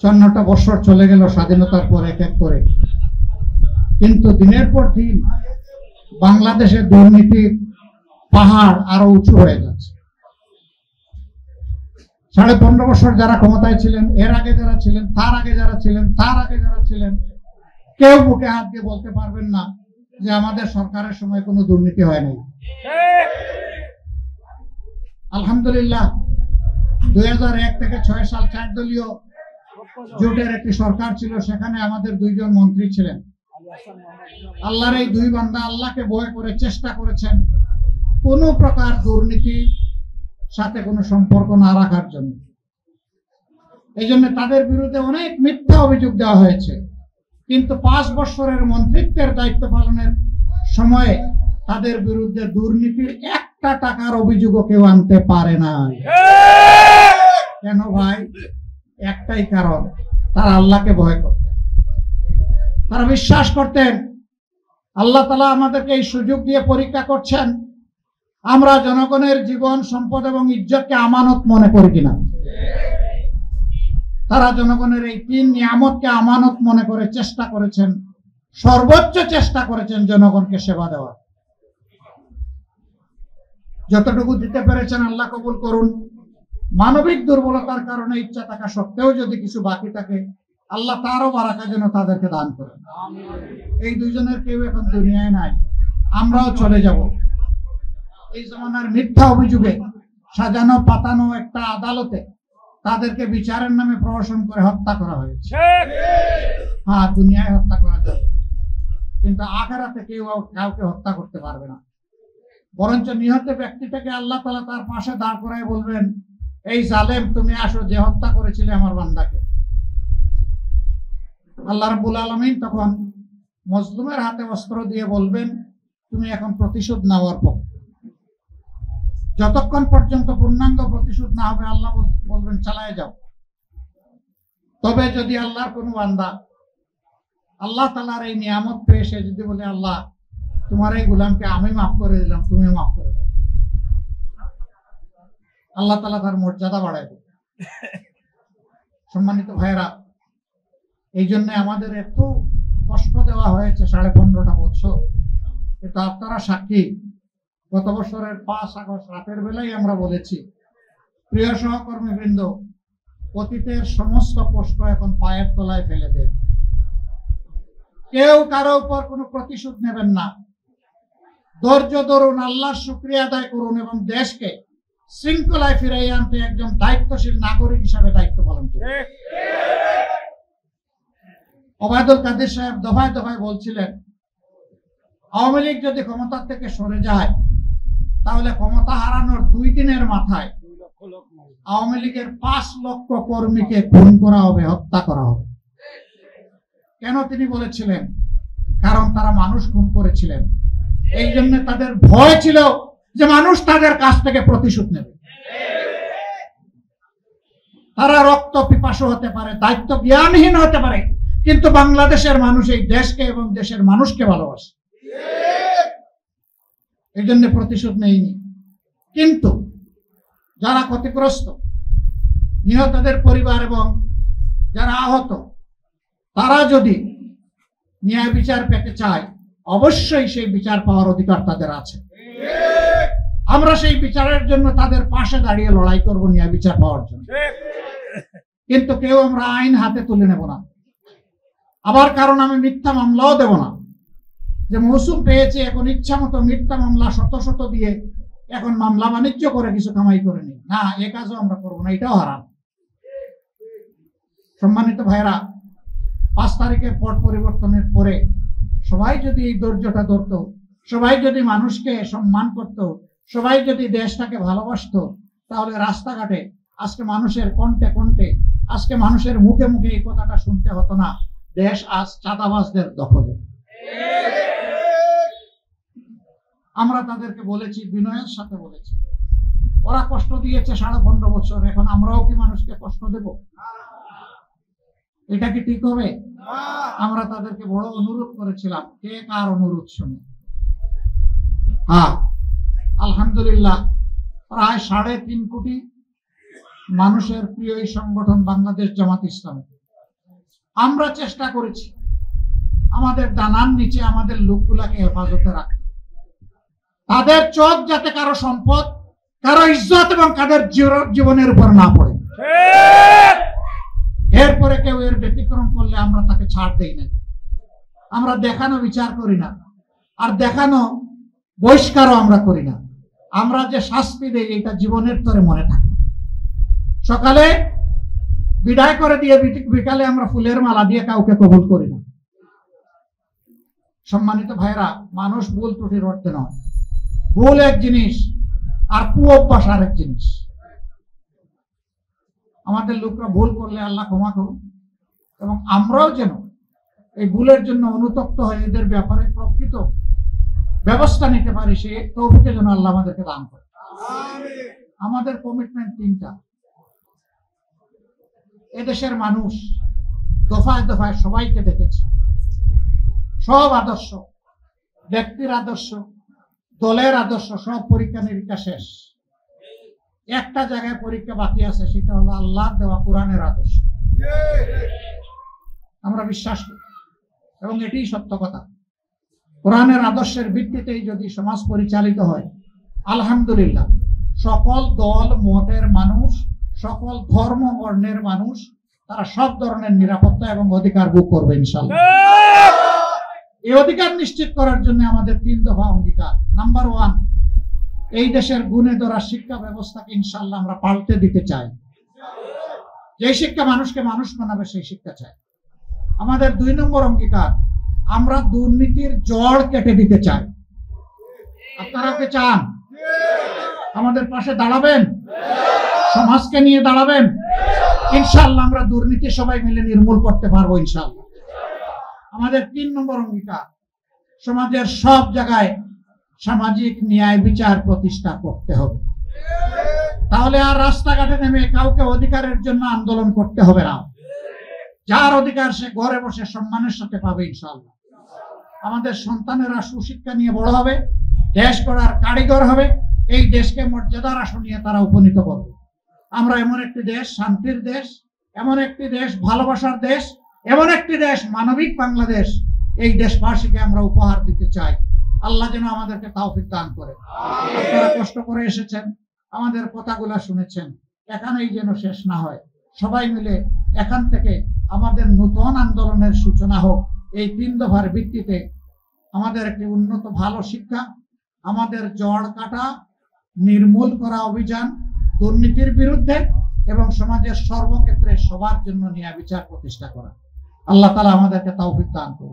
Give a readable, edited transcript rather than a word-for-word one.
54টা বছর চলে গেল স্বাধীনতার পর এক এক করে, কিন্তু দিনের পর দিন বাংলাদেশের দুর্নীতির পাহাড় আরো উঁচু হয়ে যাচ্ছে। 15.5 বছর যারা ক্ষমতায় ছিলেন, এর আগে যারা ছিলেন, তার আগে যারা ছিলেন, তার আগে যারা ছিলেন, কেউ বুকে হাত দিয়ে বলতে পারবেন না যে আমাদের সরকারের সময় কোনো দুর্নীতি হয় নাই। আলহামদুলিল্লাহ 2001 থেকে 6 সাল 4 দলীয় জোটের একটি সরকার ছিল, সেখানে আমাদের 2 জন মন্ত্রী ছিলেন। আল্লাহর এই 2 বান্দা আল্লাহকে ভয় করে চেষ্টা করেছেন কোনো প্রকার দুর্নীতির সাথে কোনো সম্পর্ক না রাখার জন্য। এই জন্য তাদের বিরুদ্ধে অনেক মিথ্যা অভিযোগ দেওয়া হয়েছে, কিন্তু 5 বছরের মন্ত্রিত্বের দায়িত্ব পালনের সময়ে তাদের বিরুদ্ধে দুর্নীতির 1টা টাকার অভিযোগও কেউ আনতে পারে না। কেন ভাই? একটাই কারণ, তারা আল্লাহকে ভয় করতেন। তারা বিশ্বাস করতেন আল্লাহ তাআলা আমাদেরকে এই সুযোগ দিয়ে পরীক্ষা করছেন, আমরা জনগণের জীবন, সম্পদ এবং ইজ্জতকে আমানত মনে করি কিনা। তারা জনগণের এই 3 নিয়ামতকে আমানত মনে করে চেষ্টা করেছেন, সর্বোচ্চ চেষ্টা করেছেন জনগণকে সেবা দেওয়া। যতটুকু দিতে পেরেছেন আল্লাহ কবুল করুন। মানবিক দুর্বলতার কারণে ইচ্ছা থাকা সত্ত্বেও যদি কিছু বাকি থাকে, আল্লাহ তারও বারাকা যেন তাদেরকে দান করেন। এই 2 জনের কেউ এখন দুনিয়ায় নাই, আমরাও চলে যাব। এই জমানার মিথ্যা অভিযোগে সাজানো পাতানো একটা আদালতে তাদেরকে বিচারের নামে প্রহসন করে হত্যা করা হয়েছে। হ্যাঁ, দুনিয়ায় হত্যা করা যাবে, কিন্তু আখিরাতে কেউ কাউকে হত্যা করতে পারবে না। বরঞ্চ নিহত ব্যক্তিটাকে আল্লাহ তাআলা তার পাশে দাঁড় করায় বলবেন, এই জালেম, তুমি আসো, যে হত্যা করেছিলে আমার বান্দাকে। আল্লাহ রাব্বুল আলামিন তখন মজলুমের হাতে অস্ত্র দিয়ে বলবেন, তুমি এখন প্রতিশোধ নেওয়ার পক্ষে। যতক্ষণ পর্যন্ত পূর্ণাঙ্গ প্রতিশোধ না হবে আল্লাহ বলবেন চালায় যাও। তবে যদি আল্লাহর কোনো বান্দা আল্লাহ তাআলার এই নিয়ামত পেয়ে সে যদি বলে, আল্লাহ তোমার এই গোলামকে আমি মাফ করে দিলাম, তুমি মাফ করে দাও, আল্লাহ তাআলা তার মর্যাদা বাড়ায় দেবে। সম্মানিত ভাইরা, এই জন্য আমাদের এত কষ্ট দেওয়া হয়েছে 15.5 বছর। কিন্তু আপনারা সাক্ষী, গত বছরের 5 আগস্ট রাতের বেলায় আমরা বলেছি, প্রিয় সহকর্মীবৃন্দ, অতীতের সমস্ত কষ্ট এখন পায়ের তলায় ফেলে দেন। কেউ কারো উপর কোনো প্রতিশোধ নেবেন না। ধৈর্য ধরুন, আল্লাহর শুকরিয়া আদায় করুন এবং দেশকে শৃঙ্খলায় ফিরিয়ে আনতে একজন দায়িত্বশীল নাগরিক হিসাবে দায়িত্ব পালন করুন। ওবায়দুল কাদের সাহেব দফায় দফায় বলছিলেন, আওয়ামী লীগ যদি ক্ষমতা থেকে সরে যায় তাহলে ক্ষমতা হারানোর 2 দিনের মাথায় আওয়ামী লীগের 5 লক্ষ কর্মীকে খুন করা হবে, হত্যা করা হবে। কেন তিনি বলেছিলেন? কারণ তারা মানুষ খুন করেছিলেন। এই জন্য তাদের ভয় ছিল যে মানুষ তাদের কাছ থেকে প্রতিশোধ নেবে। তারা রক্ত পিপাসু হতে পারে, দায়িত্ব জ্ঞানহীন হতে পারে, কিন্তু বাংলাদেশের মানুষ এই দেশকে এবং দেশের মানুষকে ভালোবাসে, এই জন্য প্রতিশোধ নেয়নি। কিন্তু যারা ক্ষতিগ্রস্ত, নিহতদের পরিবার এবং যারা আহত, তারা যদি ন্যায় বিচার পেতে চায়, অবশ্যই সেই বিচার পাওয়ার অধিকার তাদের আছে। আমরা সেই বিচারের জন্য তাদের পাশে দাঁড়িয়ে লড়াই করব ন্যায় বিচার পাওয়ার জন্য। কিন্তু কেউ আমরা আইন হাতে তুলে নেব না। আবার কারণ আমি মিথ্যা মামলাও দেব না, যে মৌসুম পেয়েছে এখন ইচ্ছা মতো মিথ্যা মামলা শত শত দিয়ে এখন মামলা বাণিজ্য করে কিছু কামাই করে নি, না, এ কাজও আমরা করবো না, এটাও হারাম। সম্মানিত ভাইরা, 5 তারিখের পট পরিবর্তনের পরে সবাই যদি এই ধৈর্যটা ধরত, সবাই যদি মানুষকে সম্মান করত, সবাই যদি দেশটাকে ভালোবাসতো, তাহলে রাস্তাঘাটে আজকে মানুষের কণ্ঠে কণ্ঠে, আজকে মানুষের মুখে মুখে এই কথাটা শুনতে হতো না, দেশ আজ চাঁদাবাজদের দখলে। আমরা তাদেরকে বলেছি, বিনয়ের সাথে বলেছি, ওরা কষ্ট দিয়েছে 15.5 বছর, এখন আমরাও কি মানুষকে কষ্ট দেব? এটা কি ঠিক হবে? আমরা তাদেরকে বড় অনুরোধ করেছিলাম, কে কার অনুরোধ শুনে? হ্যাঁ, আলহামদুলিল্লাহ প্রায় 3.5 কোটি মানুষের প্রিয় এই সংগঠন বাংলাদেশ জামাত ইসলামী আমরা চেষ্টা করেছি আমাদের ডানার নিচে আমাদের লোকগুলাকে হেফাজতে রাখতে, তাদের চোখ যাতে কারো সম্পদ, কারো ইজ্জত এবং কাদের জীবনের উপর না পড়ে। এরপরে কেউ এর ব্যতিক্রম করলে আমরা তাকে ছাড় দেই না। আমরা দেখানো বিচার করি না, আর দেখানো বহিষ্কারও আমরা করি না। আমরা যে শাস্তি দেই এটা জীবনের তরে মনে থাকে। সকালে বিদায় করে দিয়ে বিকালে আমরা ফুলের মালা দিয়ে কাউকে কবুল করি না। সম্মানিত ভাইরা, মানুষ ভুল ত্রুটির অর্থে নয়। ভুল এক জিনিস আর কুঅভ্যাস আরেক জিনিস। আমাদের লোকরা ভুল করলে আল্লাহ ক্ষমা করুন, এবং আমরাও যেন এই ভুলের জন্য অনুতপ্ত হয়ে এদের ব্যাপারে প্রকৃত ব্যবস্থা নিতে পারি, সে তৌফিক যেন আল্লাহ আমাদেরকে দান করে। আমাদের কমিটমেন্ট তিনটা। এদেশের মানুষ দফায় দফায় সবাইকে দেখেছে, সব আদর্শ, ব্যক্তির আদর্শ, দলের আদর্শ, সব পরীক্ষা নিরীক্ষা শেষ। একটা জায়গায় পরীক্ষা বাকি আছে, সেটা হলো আল্লাহ দেওয়া কোরআনের আদর্শ। আমরা বিশ্বাস করি এবং এটাই সত্য কথা। কোরআনের আদর্শের ভিত্তিতেই যদি সমাজ পরিচালিত হয়, আলহামদুলিল্লাহ সকল দল মতের মানুষ, সকল ধর্ম বর্ণের মানুষ, তারা সব ধরনের নিরাপত্তা এবং অধিকার ভোগ করবে ইনশাআল্লাহ। এই অধিকার নিশ্চিত করার জন্য আমাদের 3 দফা অঙ্গীকার। নাম্বার 1, এই দেশের গুণে ধরা শিক্ষা ব্যবস্থাকে ইনশাআল্লাহ আমরা পাল্টে দিতে চাই। যে শিক্ষা মানুষকে মানুষ বানাবে সেই শিক্ষা চাই। আমাদের 2 নম্বর অঙ্গীকার, আমরা দুর্নীতির জড় কেটে দিতে চাই। আপনারা কি চান? আমাদের পাশে দাঁড়াবেন? সমাজকে নিয়ে দাঁড়াবেন? ইনশাআল্লাহ আমরা দুর্নীতি সবাই মিলে নির্মূল করতে পারবো ইনশাআল্লাহ। আমাদের 3 নম্বর অঙ্গীকার, সমাজের সব জায়গায় সামাজিক ন্যায় বিচার প্রতিষ্ঠা করতে হবে। তাহলে আর রাস্তাঘাটে নেমে কাউকে অধিকারের জন্য আন্দোলন করতে হবে না। যার অধিকার সে ঘরে বসে সম্মানের সাথে পাবে ইনশাআল্লাহ। আমাদের সন্তানেরা সুশিক্ষা নিয়ে বড় হবে, দেশ গড়ার কারিগর হবে, এই দেশকে মর্যাদার আসনে তারা উপনীত করবে। আমরা এমন একটি দেশ, শান্তির দেশ, এমন একটি দেশ, ভালোবাসার দেশ, এমন একটি দেশ, মানবিক বাংলাদেশ, এই দেশবাসীকে আমরা উপহার দিতে চাই। আল্লাহ যেন আমাদেরকে তৌফিক দান করে। আপনারা কষ্ট করে এসেছেন, আমাদের কথাগুলো শুনেছেন, এখানেই যেন শেষ না হয়। সবাই মিলে এখান থেকে আমাদের নতুন আন্দোলনের সূচনা হোক। এই 3 দফার ভিত্তিতে আমাদের একটি উন্নত ভালো শিক্ষা, আমাদের জড় কাটা, নির্মূল করা অভিযান, দুর্নীতির বিরুদ্ধে এবং সমাজের সর্বক্ষেত্রে সবার জন্য ন্যায় বিচার প্রতিষ্ঠা করা। আল্লাহ তাআলা আমাদেরকে তৌফিক দান করুন।